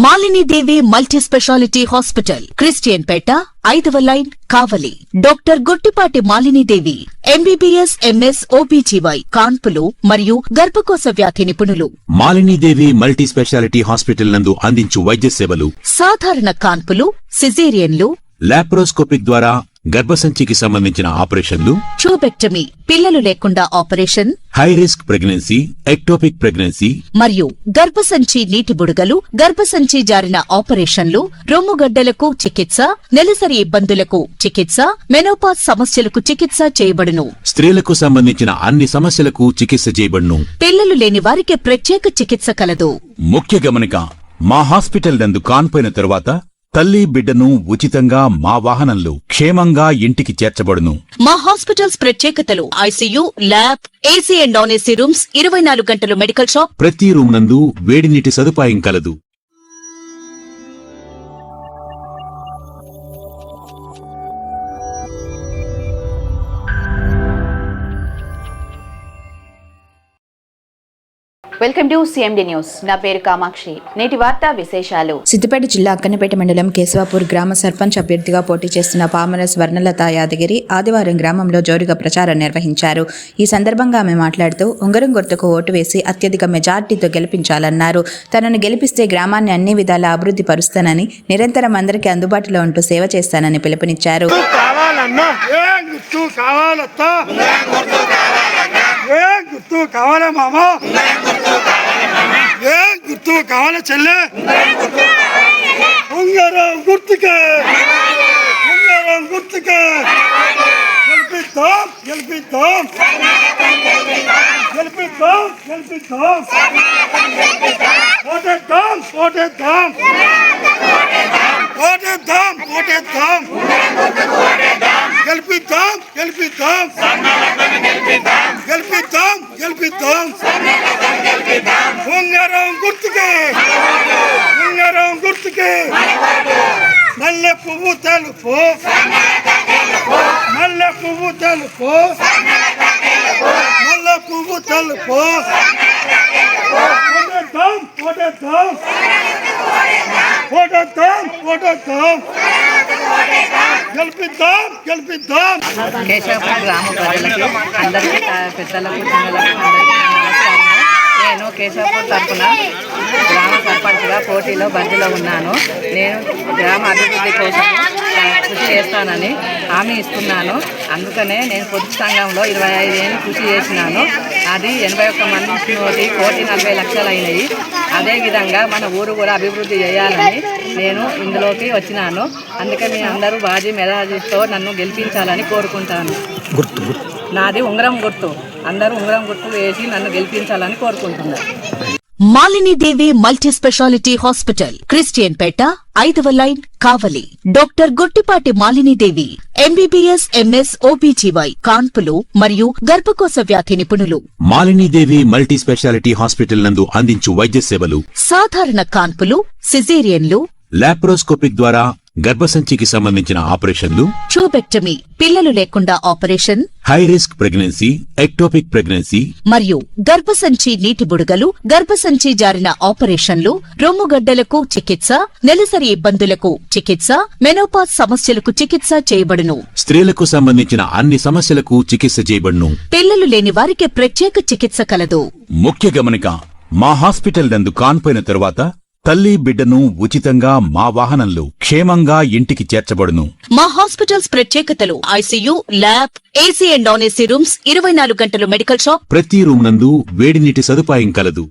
మాలిని దేవి multi speciality hospital, Christian పేట, 5వ line, కావలి. Doctor Guttipati Malini దేవి, MBBS, MS, OBGY, కాన్పులు మరియు గర్భకోశ వ్యాధి నిపుణులు. మాలిని దేవి మల్టీ స్పెషాలిటీ హాస్పిటల్ నందు అందించు వైద్య సేవలు: సాధారణ కాన్పులు, సిజేరియన్లు, లాప్రోస్కోపిక్ ద్వారా గర్భసంచికి సంబంధించిన ఆపరేషన్లు, ట్యూబెక్టమీ, పిల్లలు లేకుండా operation, high risk pregnancy, ectopic pregnancy మరియు గర్భసంచి నీటి బుడగలు, గర్భసంచి జారిన ఆపరేషన్లు, రొమ్ముగడ్డలకు చికిత్స, నెలసరి ఇబ్బందులకు చికిత్స, మెనోపాజ్ సమస్యలకు చికిత్స చేయబడును. స్త్రీలకు సంబంధించిన అన్ని సమస్యలకు చికిత్స చేయబడును. పిల్లలు లేని వారికి ప్రత్యేక చికిత్స కలదు. ముఖ్య గమనిక: మా హాస్పిటల్ నందు కాన్పోయిన తరువాత తల్లి బిడ్డను ఉచితంగా మా వాహనంలో క్షేమంగా ఇంటికి చేర్చబడును. మా హాస్పిటల్స్ ప్రత్యేకతలు: ICU, lab, AC and non AC rooms, 24 గంటలు మెడికల్ షాప్, ప్రతి రూమ్ నందు వేడి నీటి సదుపాయం కలదు. Welcome to CMD news. నా పేరు కామాక్షి. నేటి వార్తా విశేషాలు. సిద్దిపేట జిల్లా అక్కన్నపేట మండలం కేశవాపూర్ గ్రామ సర్పంచ్ అభ్యర్థిగా పోటీ చేస్తున్న పామర స్వర్ణలత యాదగిరి ఆదివారం గ్రామంలో జోరుగా ప్రచారం నిర్వహించారు. ఈ సందర్భంగా ఆమె మాట్లాడుతూ ఉంగరం గుర్తుకు ఓటు వేసి అత్యధిక మెజార్టీతో గెలిపించాలన్నారు. తనను గెలిపిస్తే గ్రామాన్ని అన్ని విధాలా అభివృద్ధి పరుస్తానని, నిరంతరం అందరికీ అందుబాటులో ఉంటూ సేవ చేస్తానని పిలుపునిచ్చారు. గుర్తు కావాలా మామ, గుర్తు కావాలా చెల్లె, ఉంగరం గుర్తుకే, ఉంగరం గుర్తుకే గెలిపిద్దాం, గెలిపిద్దాం, గెలిపిద్దాం, గెలిపిద్దాం, ఓటేద్దాం, ఓటేద్దాం, ఓటేద్దాం, ఓటేద్దాం, గెలిపిద్దాం, గెలిపిద్దాం, గెలిపిద్దాం, గెలిపిద్దాం, ఉంగరం గుర్తుకే, ఉంగరం గుర్తుకే, మల్లె పువ్వు తెలుపు, మల్లె పువ్వు తెలుపు, మల్లె పువ్వు తెలుపు, ఓటేద్దాం, ఓటేద్దాం, ఓటేద్దాం, ఓటేద్దాం, గెలిపిద్దాం, గెలిపిద్దాం. కేశవపూర్ గ్రామ ప్రజలకు, అందరికీ, పెద్దలకు, చిన్నలకు అందరికీ నమస్కారం. నేను కేశవపూర్ తరఫున గ్రామ సర్పంచ్గా పోటీలో బరిలో ఉన్నాను. నేను గ్రామ అభివృద్ధి కోసం కృషి చేస్తానని హామీ ఇస్తున్నాను. అందుకనే నేను పొదుపు సంఘంలో 25 ఏళ్ళు కృషి చేసినాను. అది 81 మంది 1,40,00,000 అయినాయి. అదేవిధంగా మన ఊరు కూడా అభివృద్ధి చేయాలని నేను ఇందులోకి వచ్చినాను. అందుకే మీ అందరూ బాజీ మెజార్టీతో నన్ను గెలిపించాలని కోరుకుంటాను. నాది ఉంగరం గుర్తు. అందరూ ఉంగరం గుర్తు వేసి నన్ను గెలిపించాలని కోరుకుంటున్నారు. మాలిని దేవి మల్టీ స్పెషాలిటీ హాస్పిటల్, క్రిస్టియన్ పేట, 5వ లైన్, కావలి. డాక్టర్ గుట్టిపాటి మాలిని దేవి, ఎంబీబీఎస్, ఎంఎస్, ఓబీజీవై, కాన్పులు మరియు గర్భకోశ వ్యాధి నిపుణులు. మాలిని దేవి మల్టీ స్పెషాలిటీ హాస్పిటల్ నందు అందించు వైద్య సేవలు: సాధారణ కాన్పులు, సిజేరియన్లు, లాప్రోస్కోపిక్ ద్వారా గర్భసంచికి సంబంధించిన ఆపరేషన్లు, ట్యూబెక్టమీ, పిల్లలు లేకుండా operation, high risk pregnancy, ectopic pregnancy మరియు గర్భసంచి నీటి బుడగలు, గర్భసంచి జారిన ఆపరేషన్లు, రొమ్ముగడ్డలకు చికిత్స, నెలసరి ఇబ్బందులకు చికిత్స, మెనోపాజ్ సమస్యలకు చికిత్స చేయబడును. స్త్రీలకు సంబంధించిన అన్ని సమస్యలకు చికిత్స చేయబడును. పిల్లలు లేని వారికి ప్రత్యేక చికిత్స కలదు. ముఖ్య గమనిక: మా హాస్పిటల్ నందు కాన్పోయిన తరువాత తల్లి బిడ్డను ఉచితంగా మా వాహనంలో క్షేమంగా ఇంటికి చేర్చబడును. మా హాస్పిటల్స్ ప్రత్యేకతలు: ICU, lab, AC and non AC rooms, 24 గంటలు మెడికల్ షాప్, ప్రతి రూమ్ నందు వేడి నీటి సదుపాయం కలదు.